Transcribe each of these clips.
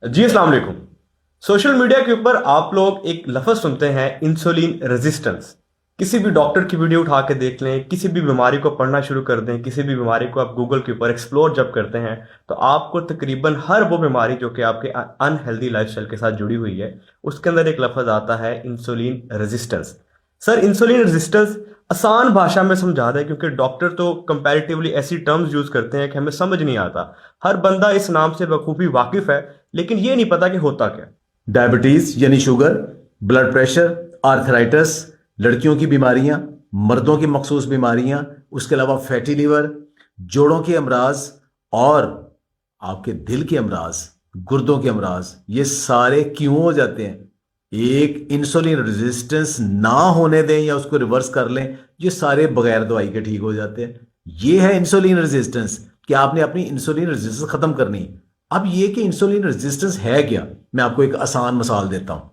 जी अस्सलाम वालेकुम। Social media के ऊपर आप लोग एक लफ्ज़ सुनते हैं, इंसुलिन रेजिस्टेंस। किसी भी डॉक्टर की वीडियो उठा के देख लें, किसी भी बीमारी को पढ़ना शुरू कर दें, किसी भी बीमारी को आप गूगल के ऊपर एक्सप्लोर जब करते हैं तो आपको तकरीबन हर वो बीमारी जो कि आपके अनहेल्दी लाइफस्टाइल के साथ जुड़ी हुई है, उसके अंदर एक लफ्ज़ आता है insulin resistance. Sir, insulin resistance आसान भाषा में समझा दें, क्योंकि डॉक्टर तो कंपैरेटिवली ऐसी टर्म्स यूज करते हैं कि हमें समझ नहीं आता। हर बंदा इस नाम से बखूबी वाकिफ है, लेकिन ये नहीं पता कि होता क्या। डायबिटीज यानी शुगर, ब्लड प्रेशर, आर्थराइटिस, लड़कियों की बीमारियां, मर्दों की मखसूस बीमारियां, उसके अलावा फैटी लिवर, जोड़ों के अमराज और आपके दिल के अमराज, गुर्दों के अमराज, ये सारे क्यों हो जाते हैं? एक इंसुलिन रेजिस्टेंस ना होने दें या उसको रिवर्स कर लें, ये सारे बगैर दवाई के ठीक हो जाते हैं। ये है इंसुलिन रेजिस्टेंस कि आपने अपनी इंसुलिन रेजिस्टेंस खत्म करनी है। अब ये कि इंसुलिन रेजिस्टेंस है क्या, मैं आपको एक आसान मिसाल देता हूं।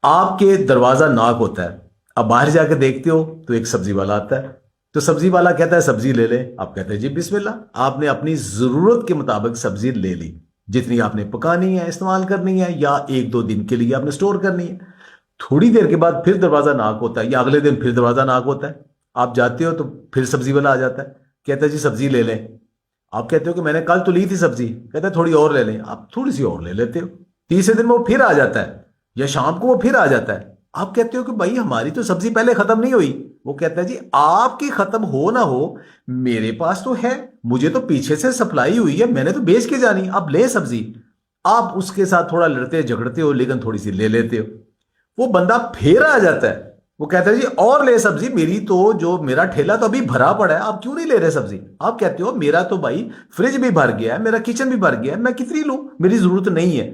आपके दरवाजा नॉक होता है, अब बाहर जाकर देखते हो तो एक सब्जी वाला आता है। तो सब्जी वाला कहता है सब्जी ले ले, आप कहते हैं जी बिस्मिल्लाह। आपने अपनी जरूरत के मुताबिक सब्जी ले ली, जितनी आपने पकानी है, इस्तेमाल करनी है, या एक दो दिन के लिए आपने स्टोर करनी है। थोड़ी देर के बाद फिर दरवाजा नॉक होता है, या अगले दिन फिर दरवाजा नॉक होता है। आप जाते हो तो फिर सब्जी वाला आ जाता है, कहता है जी सब्जी ले लें। आप कहते हो कि मैंने कल तो ली थी सब्जी, कहता है थोड़ी और ले लें। आप थोड़ी सी और ले लेते हो। तीसरे दिन वो फिर आ जाता है, या शाम को वो फिर आ जाता है। आप कहते हो कि भाई हमारी तो सब्जी पहले खत्म नहीं हुई। वो कहता है जी आपकी खत्म हो ना हो, मेरे पास तो है, मुझे तो पीछे से सप्लाई हुई है, मैंने तो बेच के जानी, आप ले सब्जी। आप उसके साथ थोड़ा लड़ते झगड़ते हो, लेकिन थोड़ी सी ले लेते हो। वो बंदा फिर आ जाता है, वो कहता है जी और ले सब्जी, मेरी तो जो मेरा ठेला तो अभी भरा पड़ा है, आप क्यों नहीं ले रहे सब्जी? आप कहते हो मेरा तो भाई फ्रिज भी भर गया है, मेरा किचन भी भर गया है, मैं कितनी लूं, मेरी जरूरत नहीं है।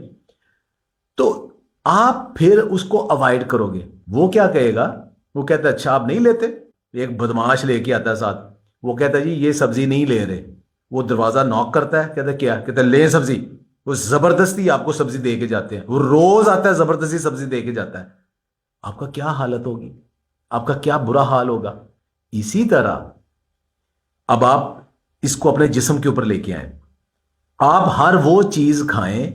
तो आप फिर उसको अवॉइड करोगे। वो क्या कहेगा? वो कहता है अच्छा आप नहीं लेते। एक बदमाश लेके आता है साथ, वो कहता है जी ये सब्जी नहीं ले रहे। वो दरवाजा नॉक करता है, कहता है क्या? कहता है ले सब्जी। वो जबरदस्ती आपको सब्जी दे के जाते हैं, वो रोज आता है जबरदस्ती सब्जी दे के जाता है। आपका क्या हालत होगी? आपका क्या बुरा हाल होगा? इसी तरह अब आप इसको अपने जिस्म के ऊपर लेके आए। आप हर वो चीज खाएं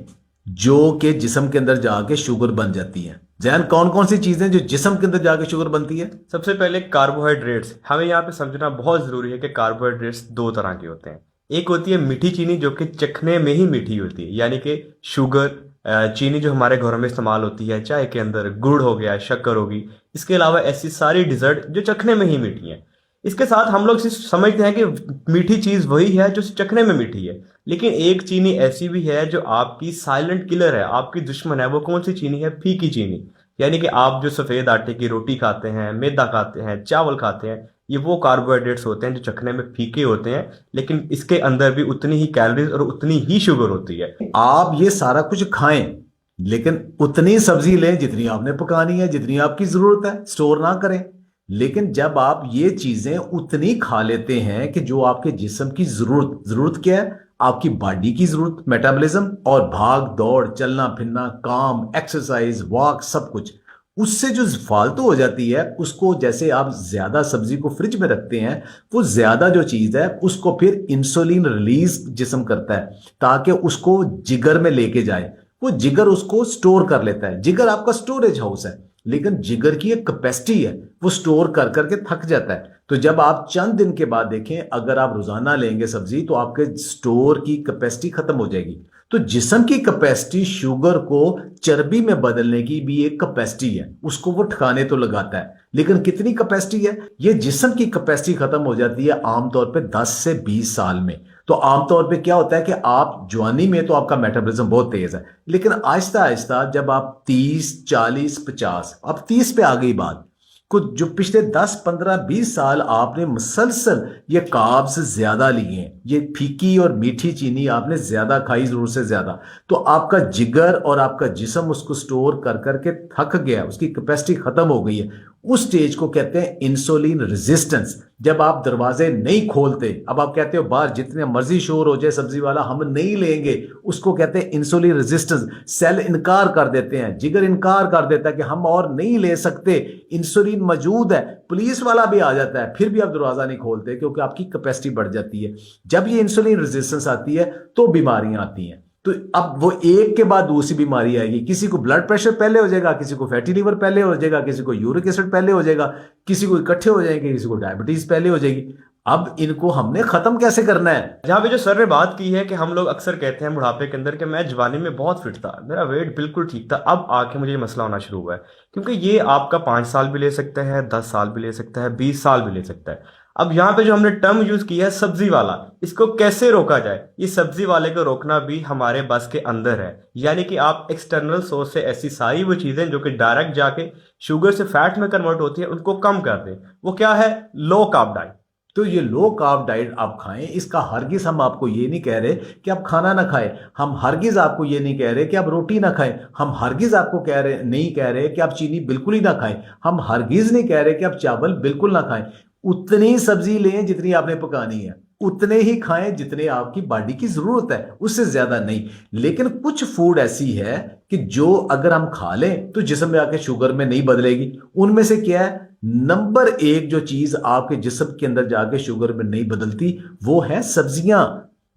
जो कि जिस्म के अंदर जाके शुगर बन जाती है। जैन कौन कौन सी चीजें जो जिस्म के अंदर जाके शुगर बनती है? सबसे पहले कार्बोहाइड्रेट्स, हमें यहाँ पे समझना बहुत ज़रूरी है कि कार्बोहाइड्रेट्स दो तरह के होते हैं। एक होती है मीठी चीनी, जो कि चखने में ही मीठी होती है, यानी कि शुगर, चीनी जो हमारे घरों में इस्तेमाल होती है चाय के अंदर, गुड़ हो गया, शक्कर होगी। इसके अलावा ऐसी सारी डिज़र्ट जो चखने में ही मीठी हैं। इसके साथ हम लोग समझते हैं कि मीठी चीज़ वही है जो चखने में मीठी है, लेकिन एक चीनी ऐसी भी है जो आपकी साइलेंट किलर है, आपकी दुश्मन है। वो कौन सी चीनी है? फीकी चीनी। यानी कि आप जो सफ़ेद आटे की रोटी खाते हैं, मैदा खाते हैं, चावल खाते हैं, ये वो कार्बोहाइड्रेट्स होते हैं जो चखने में फीके होते हैं, लेकिन इसके अंदर भी उतनी ही कैलोरीज और उतनी ही शुगर होती है। आप ये सारा कुछ खाएं, लेकिन उतनी सब्जी लें जितनी आपने पकानी है, जितनी आपकी जरूरत है, स्टोर ना करें। लेकिन जब आप ये चीजें उतनी खा लेते हैं कि जो आपके जिस्म की जरूरत क्या है? आपकी बॉडी की जरूरत, मेटाबॉलिज्म और भाग दौड़, चलना फिरना, काम, एक्सरसाइज, वॉक, सब कुछ, उससे जो फालतू हो जाती है उसको, जैसे आप ज्यादा सब्जी को फ्रिज में रखते हैं, वो ज्यादा जो चीज है उसको फिर इंसुलिन रिलीज जिस्म करता है ताकि उसको जिगर में लेके जाए। वो जिगर उसको स्टोर कर लेता है। जिगर आपका स्टोरेज हाउस है, लेकिन जिगर की एक कैपेसिटी है, वो स्टोर कर करके थक जाता है। तो जब आप चंद दिन के बाद देखें, अगर आप रोजाना लेंगे सब्जी, तो आपके स्टोर की कैपेसिटी खत्म हो जाएगी। तो जिस्म की कैपेसिटी शुगर को चर्बी में बदलने की भी एक कैपेसिटी है, उसको वो ठिकाने तो लगाता है, लेकिन कितनी कैपेसिटी है? ये जिस्म की कैपेसिटी खत्म हो जाती है आमतौर पे 10 से 20 साल में। तो आमतौर पे क्या होता है कि आप जवानी में तो आपका मेटाबॉलिज्म बहुत तेज है, लेकिन आहिस्ता आहिस्ता जब आप 30, 40, 50, अब 30 पे आ गई बात, कुछ जो पिछले 10, 15, 20 साल आपने मुसलसल ये कार्ब्स ज्यादा लिए हैं, ये फीकी और मीठी चीनी आपने ज्यादा खाई, जरूर से ज्यादा, तो आपका जिगर और आपका जिस्म उसको स्टोर कर करके थक गया, उसकी कैपेसिटी खत्म हो गई है। उस स्टेज को कहते हैं इंसुलिन रेजिस्टेंस। जब आप दरवाजे नहीं खोलते, अब आप कहते हो बाहर जितने मर्जी शोर हो जाए सब्जी वाला हम नहीं लेंगे, उसको कहते हैं इंसुलिन रेजिस्टेंस। सेल इनकार कर देते हैं, जिगर इनकार कर देता है कि हम और नहीं ले सकते, इंसुलिन मौजूद है, पुलिस वाला भी आ जाता है, फिर भी आप दरवाजा नहीं खोलते क्योंकि आपकी कैपेसिटी बढ़ जाती है। जब ये इंसुलिन रेजिस्टेंस आती है तो बीमारियां आती हैं। तो अब वो एक के बाद दूसरी बीमारी आएगी, किसी को ब्लड प्रेशर पहले हो जाएगा, किसी को फैटी लीवर पहले हो जाएगा, किसी को यूरिक एसिड पहले हो जाएगा, किसी को इकट्ठे हो जाएंगे, किसी को डायबिटीज पहले हो जाएगी। अब इनको हमने खत्म कैसे करना है? जहाँ पे जो सर ने बात की है कि हम लोग अक्सर कहते हैं बुढ़ापे के अंदर कि मैं जवानी में बहुत फिट था, मेरा वेट बिल्कुल ठीक था, अब आके मुझे ये मसला होना शुरू हुआ है। क्योंकि ये आपका 5 साल भी ले सकता है, 10 साल भी ले सकता है, 20 साल भी ले सकता है। अब यहाँ पे जो हमने टर्म यूज किया है सब्जी वाला, इसको कैसे रोका जाए? ये सब्जी वाले को रोकना भी हमारे बस के अंदर है। यानी कि आप एक्सटर्नल सोर्स से ऐसी सारी वो चीजें जो कि डायरेक्ट जाके शुगर से फैट में कन्वर्ट होती है उनको कम कर दें। वो क्या है? Low carb diet. तो ये लो कार्ब डाइट आप खाएं, इसका हरगिज हम आपको ये नहीं कह रहे कि आप खाना ना खाएं, हम हरगिज आपको ये नहीं कह रहे कि आप रोटी ना खाएं, हम हरगिज आपको नहीं कह रहे कि आप चीनी बिल्कुल ही ना खाएं, हम हरगिज नहीं कह रहे कि आप चावल बिल्कुल ना खाएं। उतनी सब्जी लें जितनी आपने पकानी है, उतने ही खाएं जितने आपकी बॉडी की जरूरत है, उससे ज्यादा नहीं। लेकिन कुछ फूड ऐसी है कि जो अगर हम खा लें तो जिस्म में आके शुगर में नहीं बदलेगी। उनमें से क्या है? नंबर 1 जो चीज आपके जिस्म के अंदर जाके शुगर में नहीं बदलती वो है सब्जियां।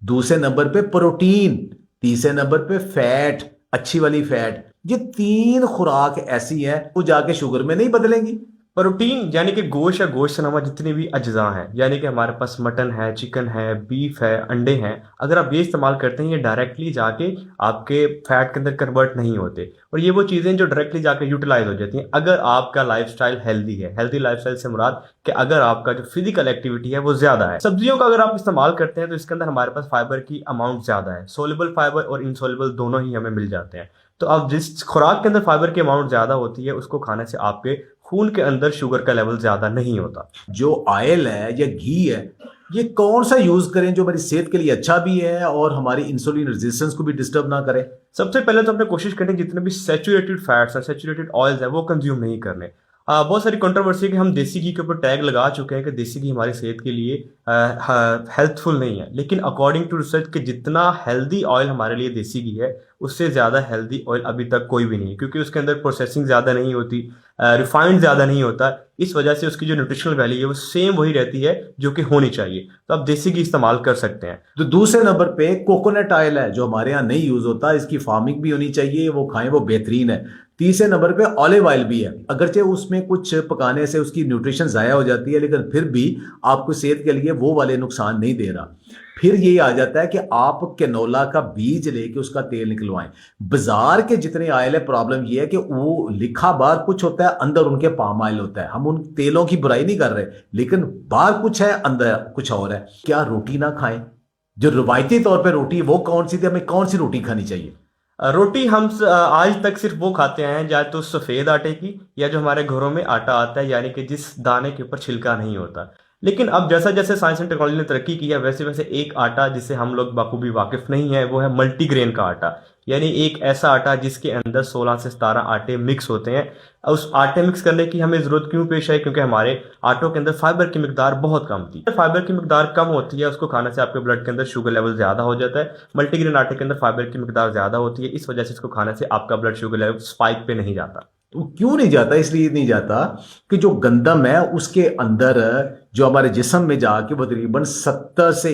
दूसरे नंबर पे प्रोटीन, तीसरे नंबर पे फैट, अच्छी वाली फैट। ये 3 खुराक ऐसी हैं वो जाके शुगर में नहीं बदलेंगी। प्रोटीन यानी कि गोश्त या गोश्त से नवा जितनी भी अज्जा हैं, यानी कि हमारे पास मटन है, चिकन है, बीफ है, अंडे हैं, अगर आप ये इस्तेमाल करते हैं ये डायरेक्टली जाके आपके फैट के अंदर कन्वर्ट नहीं होते। और ये वो चीज़ें जो डायरेक्टली जाके यूटिलाइज हो जाती हैं अगर आपका लाइफस्टाइल हेल्दी है। हेल्दी लाइफस्टाइल से मुराद कि अगर आपका जो फिजिकल एक्टिविटी है वो ज़्यादा है। सब्जियों का अगर आप इस्तेमाल करते हैं तो इसके अंदर हमारे पास फाइबर की अमाउंट ज़्यादा है। सोलेबल फाइबर और इनसोलेबल दोनों ही हमें मिल जाते हैं। तो अब जिस खुराक के अंदर फाइबर की अमाउंट ज़्यादा होती है उसको खाने से आपके खून के अंदर शुगर का लेवल ज्यादा नहीं होता। जो ऑयल है या घी है, ये कौन सा यूज करें जो हमारी सेहत के लिए अच्छा भी है और हमारी इंसुलिन रेजिस्टेंस को भी डिस्टर्ब ना करे? सबसे पहले तो हमने कोशिश करनी जितने भी सेचुरेटेड फैट्स हैं, सेचुरेटेड ऑयल्स हैं, वो कंज्यूम नहीं करने। बहुत सारी कंट्रोवर्सी है कि हम देसी घी के ऊपर टैग लगा चुके हैं कि देसी घी हमारी सेहत के लिए हेल्थफुल नहीं है। लेकिन अकॉर्डिंग टू रिसर्च कि जितना हेल्दी ऑयल हमारे लिए देसी घी है उससे ज़्यादा हेल्दी ऑयल अभी तक कोई भी नहीं है, क्योंकि उसके अंदर प्रोसेसिंग ज़्यादा नहीं होती, रिफाइंड ज़्यादा नहीं होता। इस वजह से उसकी जो न्यूट्रिशनल वैल्यू है वो सेम वही रहती है जो कि होनी चाहिए। तो आप देसी घी इस्तेमाल कर सकते हैं। तो दूसरे नंबर पे कोकोनट ऑयल है जो हमारे यहाँ नहीं यूज होता, इसकी फार्मिंग भी होनी चाहिए, वो खाएं, वो बेहतरीन है। तीसरे नंबर पे ऑलिव ऑयल भी है, अगरचे उसमें कुछ पकाने से उसकी न्यूट्रिशन ज़ाया हो जाती है लेकिन फिर भी आपको सेहत के लिए वो वाले नुकसान नहीं दे रहा। फिर ये आ जाता है कि आप कैनोला का बीज लेके उसका तेल निकलवाएं। बाजार के जितने ऑयल है, प्रॉब्लम ये है कि वो लिखा बाहर कुछ होता है, अंदर उनके पाम ऑयल होता है। हम उन तेलों की बुराई नहीं कर रहे, लेकिन बाहर कुछ है अंदर कुछ और है। क्या रोटी ना खाएं? जो रवायती तौर पे रोटी वो कौन सी थी, हमें कौन सी रोटी खानी चाहिए? रोटी हम आज तक सिर्फ वो खाते हैं या तो सफ़ेद आटे की या जो हमारे घरों में आटा आता है, यानी कि जिस दाने के ऊपर छिलका नहीं होता। लेकिन अब जैसा जैसे साइंस एंड टेक्नोलॉजी ने तरक्की की है वैसे वैसे एक आटा जिससे हम लोग बाखूबी वाकिफ नहीं है वो है मल्टीग्रेन का आटा। यानी एक ऐसा आटा जिसके अंदर 16 से 17 आटे मिक्स होते हैं। उस आटे मिक्स करने की हमें ज़रूरत क्यों पेश आई? क्योंकि हमारे आटों के अंदर फाइबर की मिकदार बहुत कम थी। फाइबर की मिकदार कम होती है, उसको खाने से आपके ब्लड के अंदर शुगर लेवल ज़्यादा हो जाता है। मल्टीग्रेन आटे के अंदर फाइबर की मिकदार ज़्यादा होती है, इस वजह से इसको खाने से आपका ब्लड शुगर लेवल स्पाइक पे नहीं जाता। तो क्यों नहीं जाता? इसलिए नहीं जाता कि जो गंदम है उसके अंदर जो हमारे जिस्म में जाके वो तकरीबन 70 से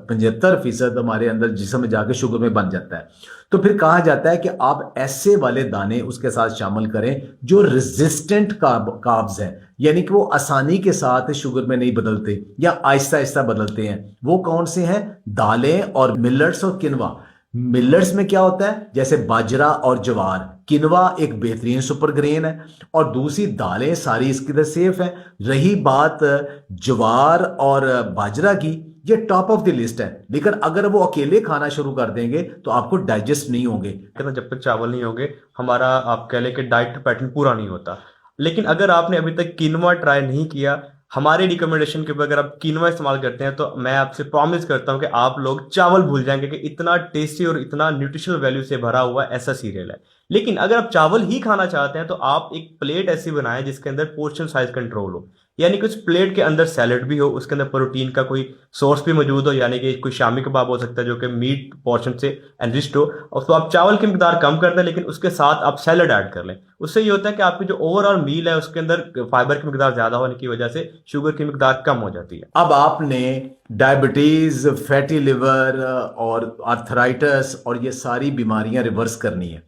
75% हमारे अंदर जिस्म में जाके शुगर में बन जाता है। तो फिर कहा जाता है कि आप ऐसे वाले दाने उसके साथ शामिल करें जो रेजिस्टेंट कार्ब्स हैं, यानी कि वो आसानी के साथ शुगर में नहीं बदलते या आहिस्ता आहिस्ता बदलते हैं। वो कौन से हैं? दालें और मिलेट्स और किनवा। मिलेट्स में क्या होता है? जैसे बाजरा और ज्वार। किनवा एक बेहतरीन सुपर ग्रेन है और दूसरी दालें सारी इसकी तरह सेफ है। रही बात ज्वार और बाजरा की, ये टॉप ऑफ द लिस्ट है, लेकिन अगर वो अकेले खाना शुरू कर देंगे तो आपको डाइजेस्ट नहीं होंगे। जब तक चावल नहीं होंगे हमारा आप कह लें कि डाइट पैटर्न पूरा नहीं होता। लेकिन अगर आपने अभी तक किनवा ट्राई नहीं किया, हमारे रिकमेंडेशन के ऊपर अगर आप किनवा इस्तेमाल करते हैं तो मैं आपसे प्रॉमिस करता हूं कि आप लोग चावल भूल जाएंगे कि इतना टेस्टी और इतना न्यूट्रिशनल वैल्यू से भरा हुआ ऐसा सीरियल है। लेकिन अगर आप चावल ही खाना चाहते हैं तो आप एक प्लेट ऐसी बनाएं जिसके अंदर पोर्शन साइज कंट्रोल हो। यानी कि उस प्लेट के अंदर सैलेड भी हो, उसके अंदर प्रोटीन का कोई सोर्स भी मौजूद हो, यानी कि कोई शामी कबाब हो सकता है जो कि मीट पोर्शन से एनरिच्ड हो, और तो आप चावल की मिकदार कम कर दें लेकिन उसके साथ आप सैलेड ऐड कर लें। उससे ये होता है कि आपकी जो ओवरऑल मील है उसके अंदर फाइबर की मिकदार ज़्यादा होने की वजह से शुगर की मिकदार कम हो जाती है। अब आपने डायबिटीज, फैटी लिवर और आर्थराइटिस और ये सारी बीमारियां रिवर्स करनी है,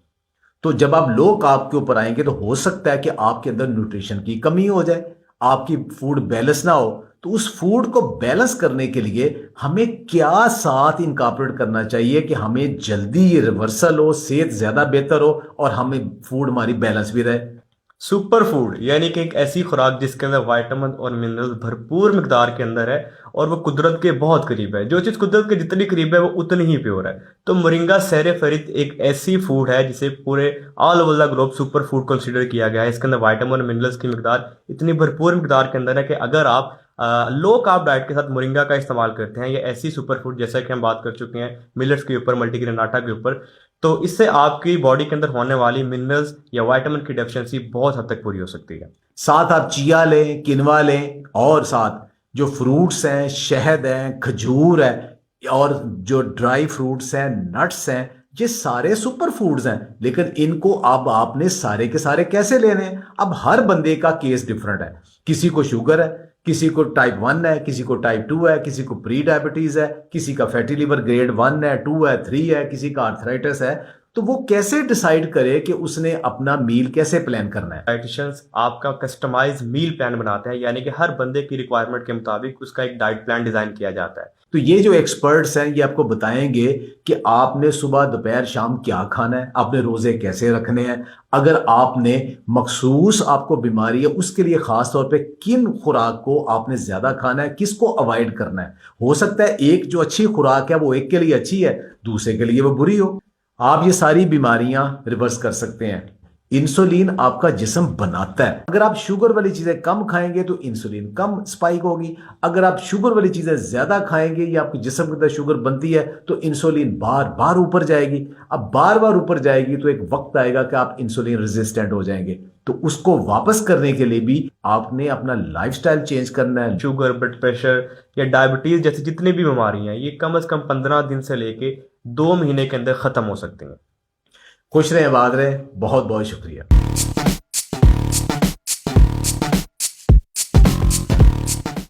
तो जब आप लो कार्ब के ऊपर आएंगे तो हो सकता है कि आपके अंदर न्यूट्रिशन की कमी हो जाए, आपकी फूड बैलेंस ना हो। तो उस फूड को बैलेंस करने के लिए हमें क्या साथ इनकॉर्पोरेट करना चाहिए कि हमें जल्दी ये रिवर्सल हो, सेहत ज्यादा बेहतर हो और हमें फूड हमारी बैलेंस भी रहे। सुपर फूड यानी कि एक ऐसी खुराक जिसके अंदर विटामिन और मिनरल भरपूर मिकदार के अंदर है और वो कुदरत के बहुत करीब है। जो चीज़ कुदरत के जितनी करीब है वो उतनी ही प्योर है। तो मोरिंगा सैर फरीद एक ऐसी फूड है जिसे पूरे all over the globe super food consider किया गया है। इसके अंदर विटामिन और मिनरल्स की मिकदार इतनी भरपूर मिकदार के अंदर है कि अगर आप लो कार्ब डाइट के साथ मोरिंगा का इस्तेमाल करते हैं, ये ऐसी सुपर फूड जैसा कि हम बात कर चुके हैं मिलेट्स के ऊपर, मल्टीग्रेन आटा के ऊपर, तो इससे आपकी बॉडी के अंदर होने वाली मिनरल्स या विटामिन की डेफिशिएंसी बहुत हद तक पूरी हो सकती है। साथ आप चिया लें, किनवा लें और साथ जो फ्रूट्स हैं, शहद है, खजूर है और जो ड्राई फ्रूट्स हैं, नट्स हैं, ये सारे सुपर फूड्स हैं। लेकिन इनको अब आपने सारे के सारे कैसे लेने हैं? अब हर बंदे का केस डिफरेंट है। किसी को शुगर है, किसी को टाइप 1 है, किसी को टाइप 2 है, किसी को प्री डायबिटीज है, किसी का फैटी लिवर ग्रेड 1 है, 2 है, 3 है, किसी का आर्थराइटिस है। तो वो कैसे डिसाइड करे कि उसने अपना मील कैसे प्लान करना है? डाइटिशियंस आपका कस्टमाइज मील प्लान बनाते हैं, यानी कि हर बंदे की रिक्वायरमेंट के मुताबिक उसका एक डाइट प्लान डिजाइन किया जाता है। तो ये जो एक्सपर्ट्स हैं ये आपको बताएंगे कि आपने सुबह, दोपहर, शाम क्या खाना है, आपने रोजे कैसे रखने हैं, अगर आपने मखसूस आपको बीमारी है उसके लिए खास तौर पे किन खुराक को आपने ज्यादा खाना है, किसको अवॉइड करना है। हो सकता है एक जो अच्छी खुराक है वो एक के लिए अच्छी है, दूसरे के लिए वो बुरी हो। आप ये सारी बीमारियां रिवर्स कर सकते हैं। इंसुलिन आपका जिस्म बनाता है। अगर आप शुगर वाली चीजें कम खाएंगे तो इंसुलिन कम स्पाइक होगी। अगर आप शुगर वाली चीजें ज्यादा खाएंगे या आपके जिस्म के अंदर शुगर बनती है तो इंसुलिन बार बार ऊपर जाएगी। अब बार बार ऊपर जाएगी तो एक वक्त आएगा कि आप इंसुलिन रेजिस्टेंट हो जाएंगे। तो उसको वापस करने के लिए भी आपने अपना लाइफस्टाइल चेंज करना है। शुगर, ब्लड प्रेशर या डायबिटीज जैसी जितनी भी बीमारियां हैं ये कम से कम 15 दिन से लेके 2 महीने के अंदर खत्म हो सकती हैं। खुश रहे, आबाद रहे। बहुत बहुत शुक्रिया।